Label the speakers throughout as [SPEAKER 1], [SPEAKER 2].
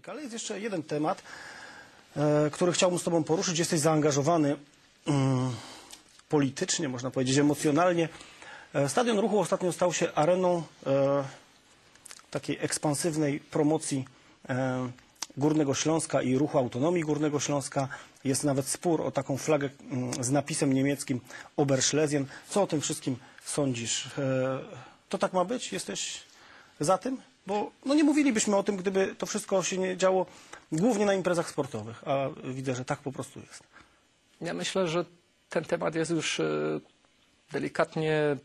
[SPEAKER 1] Ale jest jeszcze jeden temat, który chciałbym z Tobą poruszyć. Jesteś zaangażowany politycznie, można powiedzieć, emocjonalnie. Stadion Ruchu ostatnio stał się areną takiej ekspansywnej promocji Górnego Śląska i Ruchu Autonomii Górnego Śląska. Jest nawet spór o taką flagę z napisem niemieckim Oberschlesien. Co o tym wszystkim sądzisz? To tak ma być? Jesteś za tym? Bo no nie mówilibyśmy o tym, gdyby to wszystko się nie działo głównie na imprezach sportowych, a widzę, że tak po prostu jest.
[SPEAKER 2] Ja myślę, że ten temat jest już delikatnie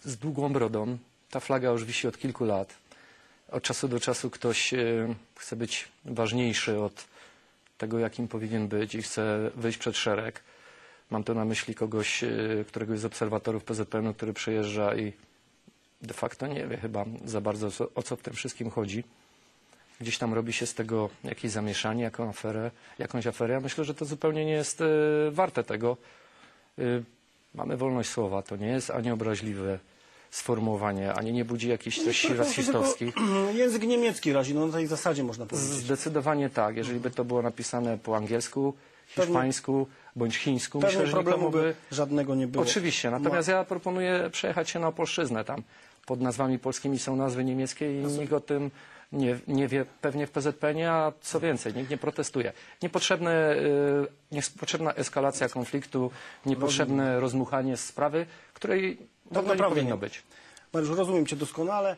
[SPEAKER 2] z długą brodą. Ta flaga już wisi od kilku lat. Od czasu do czasu ktoś chce być ważniejszy od tego, jakim powinien być i chce wyjść przed szereg. Mam tu na myśli któregoś z obserwatorów PZPN-u, który przyjeżdża i de facto nie wie chyba za bardzo, o co w tym wszystkim chodzi. Gdzieś tam robi się z tego jakieś zamieszanie, jakąś aferę. Ja myślę, że to zupełnie nie jest warte tego. Mamy wolność słowa. To nie jest ani obraźliwe sformułowanie, ani nie budzi jakichś treści rasistowskich.
[SPEAKER 1] Język niemiecki razi, no na tej zasadzie można powiedzieć.
[SPEAKER 2] Zdecydowanie tak. Jeżeli by to było napisane po angielsku, hiszpańsku bądź chińsku, myślę, że
[SPEAKER 1] problemu by żadnego nie było.
[SPEAKER 2] Oczywiście. Natomiast ja proponuję przejechać się na Opolszczyznę. Tam pod nazwami polskimi są nazwy niemieckie i nikt o tym nie wie pewnie w PZPN-ie, a co więcej, nikt nie protestuje. Niepotrzebna eskalacja konfliktu, niepotrzebne rozmuchanie sprawy, której tak naprawdę nie powinno być.
[SPEAKER 1] Mariusz, rozumiem Cię doskonale.